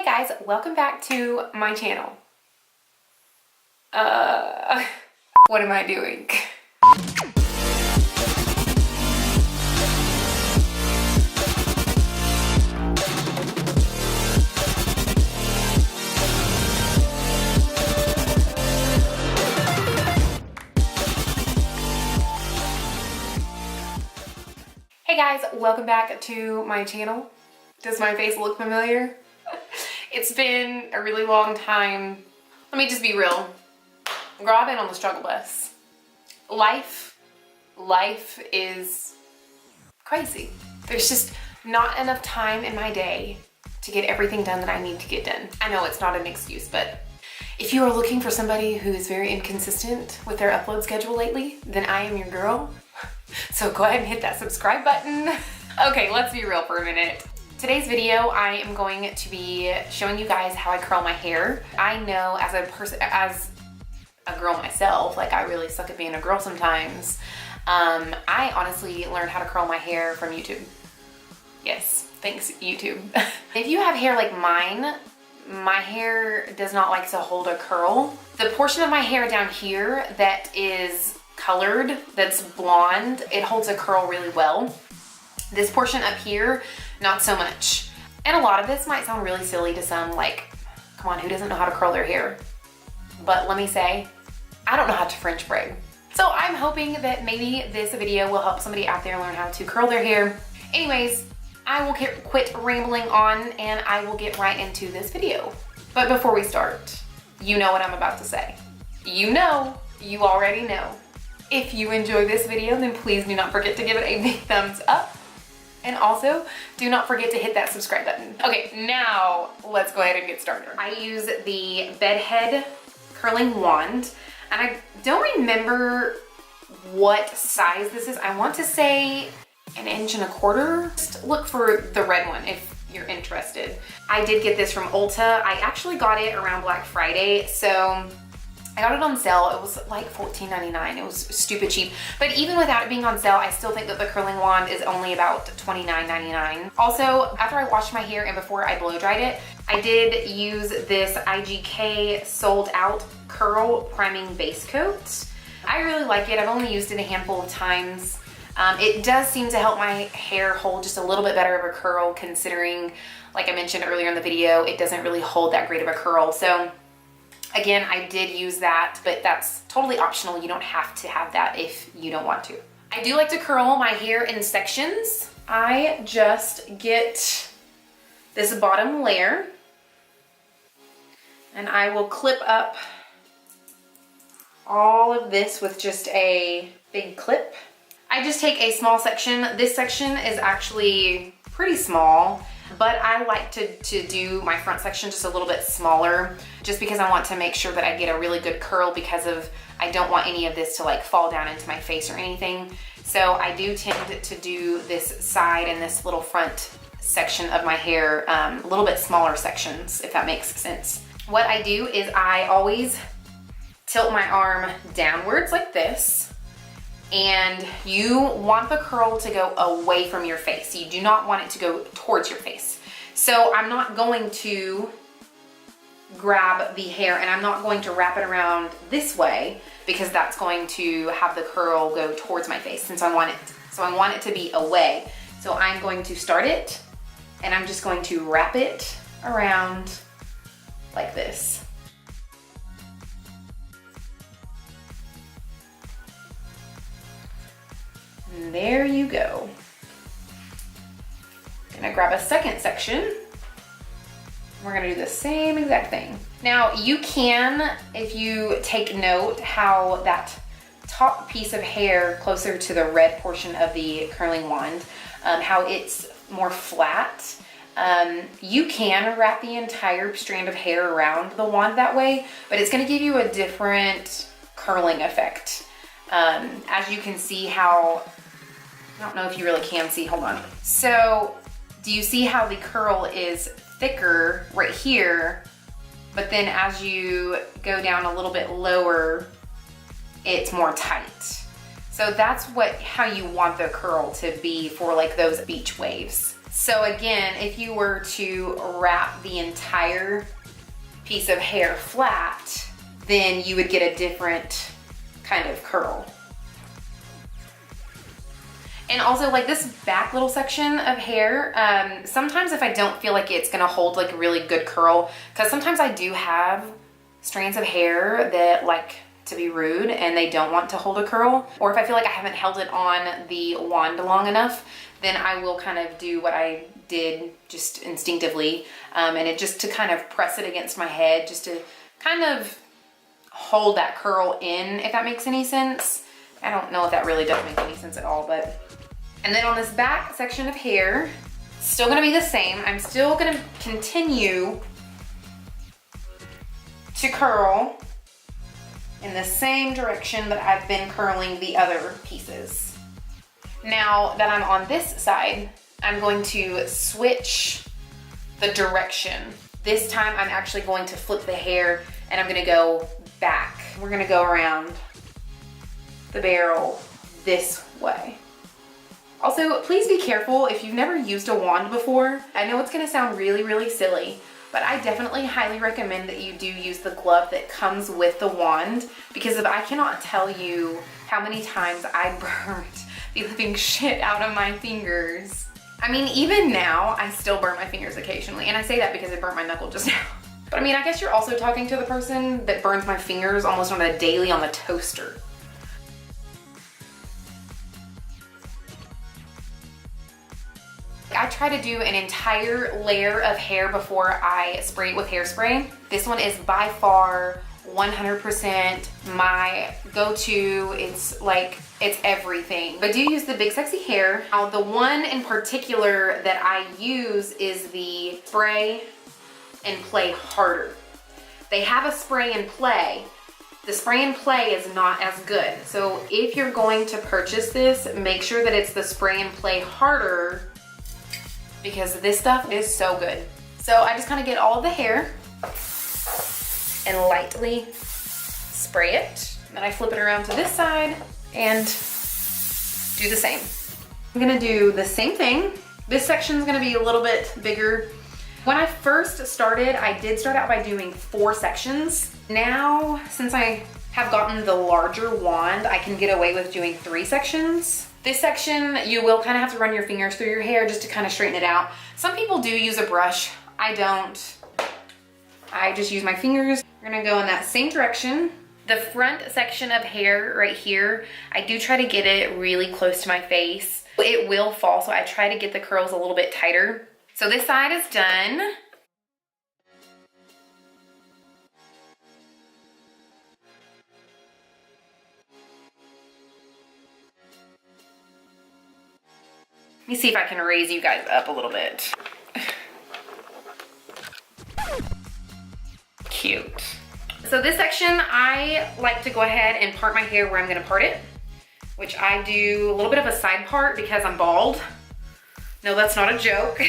Hey guys, welcome back to my channel. What am I doing? Hey guys, welcome back to my channel. Does my face look familiar? It's been a really long time. Let me just be real. Girl, I've been on the struggle bus. Life is crazy. There's just not enough time in my day to get everything done that I need to get done. I know it's not an excuse, but if you are looking for somebody who is very inconsistent with their upload schedule lately, then I am your girl. So go ahead and hit that subscribe button. Okay, let's be real for a minute. Today's video, I am going to be showing you guys how I curl my hair. I know as a girl myself, like I really suck at being a girl sometimes. I honestly learned how to curl my hair from YouTube. Yes, thanks YouTube. If you have hair like mine, my hair does not like to hold a curl. The portion of my hair down here that is colored, that's blonde, it holds a curl really well. This portion up here, not so much. And a lot of this might sound really silly to some, like, come on, who doesn't know how to curl their hair? But let me say, I don't know how to French braid. So I'm hoping that maybe this video will help somebody out there learn how to curl their hair. Anyways, I will quit rambling on and I will get right into this video. But before we start, you know what I'm about to say. You already know. If you enjoy this video, then please do not forget to give it a big thumbs up. And also, do not forget to hit that subscribe button. Okay, now let's go ahead and get started. I use the Bedhead curling wand, and I don't remember what size this is. I want to say 1.25 inches. Just look for the red one if you're interested. I did get this from Ulta. I actually got it around Black Friday, so I got it on sale. It was like $14.99. It was stupid cheap. But even without it being on sale, I still think that the curling wand is only about $29.99. Also, after I washed my hair and before I blow dried it, I did use this IGK Sold Out Curl Priming Base Coat. I really like it. I've only used it a handful of times. It does seem to help my hair hold just a little bit better of a curl, considering, like I mentioned earlier in the video, it doesn't really hold that great of a curl. So again, I did use that, but that's totally optional. You don't have to have that if you don't want to. I do like to curl my hair in sections. I just get this bottom layer and I will clip up all of this with just a big clip. I just take a small section. This section is actually pretty small, but I like to do my front section just a little bit smaller, just because I want to make sure that I get a really good curl, because I don't want any of this to like fall down into my face or anything. So I do tend to do this side and this little front section of my hair, a little bit smaller sections, if that makes sense. What I do is I always tilt my arm downwards like this. And you want the curl to go away from your face. You do not want it to go towards your face. So I'm not going to grab the hair and I'm not going to wrap it around this way, because that's going to have the curl go towards my face, since I want it to be away. So I'm going to start it and I'm just going to wrap it around like this. And there you go. Gonna grab a second section. We're gonna do the same exact thing. Now you can, if you take note how that top piece of hair closer to the red portion of the curling wand, how it's more flat, you can wrap the entire strand of hair around the wand that way, but it's gonna give you a different curling effect. As you can see how, I don't know if you really can see, hold on. So do you see how the curl is thicker right here, but then as you go down a little bit lower, it's more tight. So that's how you want the curl to be for like those beach waves. So again, if you were to wrap the entire piece of hair flat, then you would get a different kind of curl. And also like this back little section of hair, sometimes if I don't feel like it's gonna hold like a really good curl, because sometimes I do have strands of hair that like to be rude and they don't want to hold a curl, or if I feel like I haven't held it on the wand long enough, then I will kind of do what I did just instinctively, and it just to kind of press it against my head, just to kind of hold that curl in, if that makes any sense. I don't know if that really does make any sense at all, but. And then on this back section of hair, still gonna be the same. I'm still gonna continue to curl in the same direction that I've been curling the other pieces. Now that I'm on this side, I'm going to switch the direction. This time I'm actually going to flip the hair and I'm gonna go back. We're gonna go around the barrel this way. Also, please be careful if you've never used a wand before. I know it's gonna sound really, really silly, but I definitely highly recommend that you do use the glove that comes with the wand, because if I cannot tell you how many times I burnt the living shit out of my fingers. I mean, even now, I still burn my fingers occasionally, and I say that because I burnt my knuckle just now. But I mean, I guess you're also talking to the person that burns my fingers almost on a daily on the toaster. I try to do an entire layer of hair before I spray it with hairspray. This one is by far 100% my go-to. It's like, it's everything. But do use the Big Sexy Hair. Now, the one in particular that I use is the Spray and Play Harder. They have a Spray and Play. The Spray and Play is not as good. So if you're going to purchase this, make sure that it's the Spray and Play Harder, because this stuff is so good. So I just kind of get all of the hair and lightly spray it. And then I flip it around to this side and do the same. I'm gonna do the same thing. This section is gonna be a little bit bigger. When I first started, I did start out by doing 4 sections. Now, since I have gotten the larger wand, I can get away with doing 3 sections. This section, you will kind of have to run your fingers through your hair just to kind of straighten it out. Some people do use a brush. I don't. I just use my fingers. We're gonna go in that same direction. The front section of hair right here, I do try to get it really close to my face. It will fall, so I try to get the curls a little bit tighter. So this side is done. Let me see if I can raise you guys up a little bit. Cute. So this section, I like to go ahead and part my hair where I'm gonna part it, which I do a little bit of a side part because I'm bald. No, that's not a joke.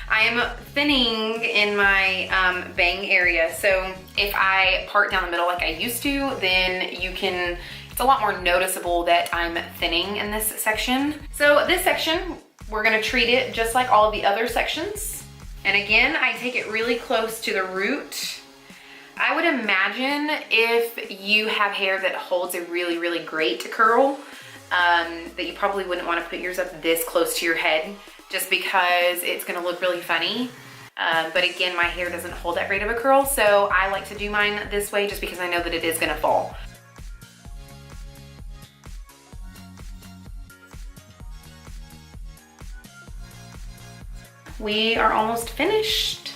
I am thinning in my bang area, so if I part down the middle like I used to, then it's a lot more noticeable that I'm thinning in this section. So this section, we're gonna treat it just like all of the other sections. And again, I take it really close to the root. I would imagine if you have hair that holds a really, really great curl, that you probably wouldn't wanna put yours up this close to your head, just because it's gonna look really funny. But again, my hair doesn't hold that great of a curl, so I like to do mine this way just because I know that it is gonna fall. We are almost finished.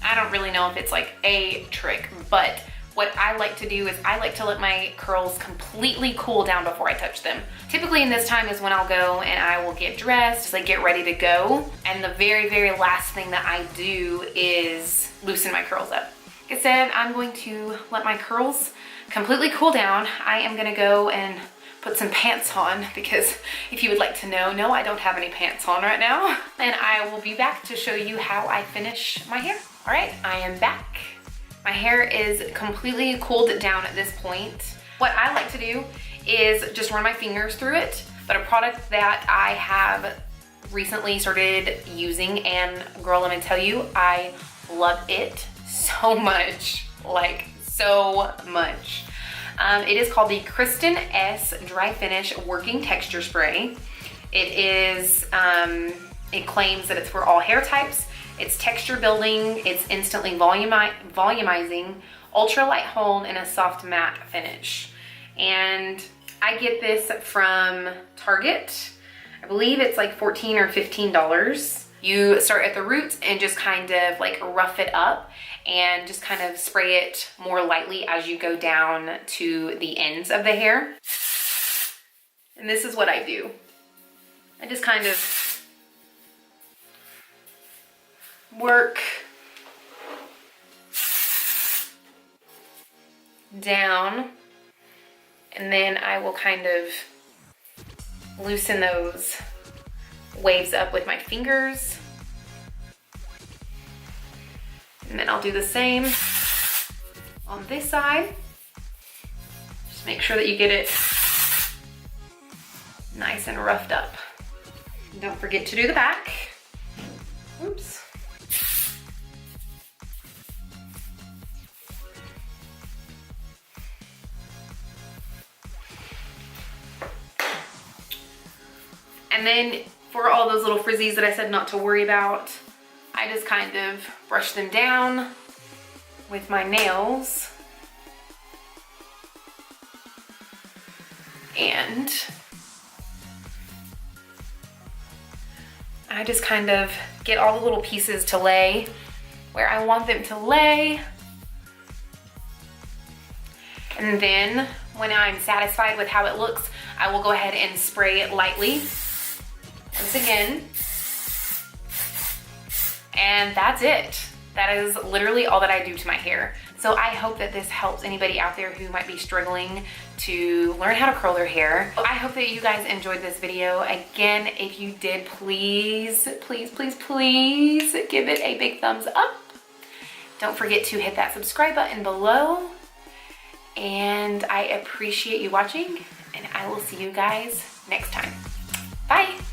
I don't really know if it's like a trick, but what I like to do is I like to let my curls completely cool down before I touch them. Typically in this time is when I'll go and I will get dressed, just like get ready to go. And the very, very last thing that I do is loosen my curls up. Like I said, I'm going to let my curls completely cool down. I am gonna go and put some pants on, because if you would like to know, no, I don't have any pants on right now. And I will be back to show you how I finish my hair. All right, I am back. My hair is completely cooled down at this point. What I like to do is just run my fingers through it, but a product that I have recently started using, and girl, let me tell you, I love it so much, like so much. It is called the Kristen S Dry Finish Working Texture Spray. It is, it claims that it's for all hair types. It's texture building, it's instantly volumizing, ultra light hold, and a soft matte finish. And I get this from Target. I believe it's like $14 or $15. You start at the roots and just kind of like rough it up and just kind of spray it more lightly as you go down to the ends of the hair. And this is what I do. I just kind of work down, and then I will kind of loosen those waves up with my fingers. And then I'll do the same on this side. Just make sure that you get it nice and roughed up. And don't forget to do the back. Oops. And then for all those little frizzies that I said not to worry about, I just kind of brush them down with my nails. And I just kind of get all the little pieces to lay where I want them to lay. And then when I'm satisfied with how it looks, I will go ahead and spray it lightly once again. And that's it. That is literally all that I do to my hair. So I hope that this helps anybody out there who might be struggling to learn how to curl their hair. I hope that you guys enjoyed this video. Again, if you did, please, please, please, please give it a big thumbs up. Don't forget to hit that subscribe button below. And I appreciate you watching, and I will see you guys next time. Bye.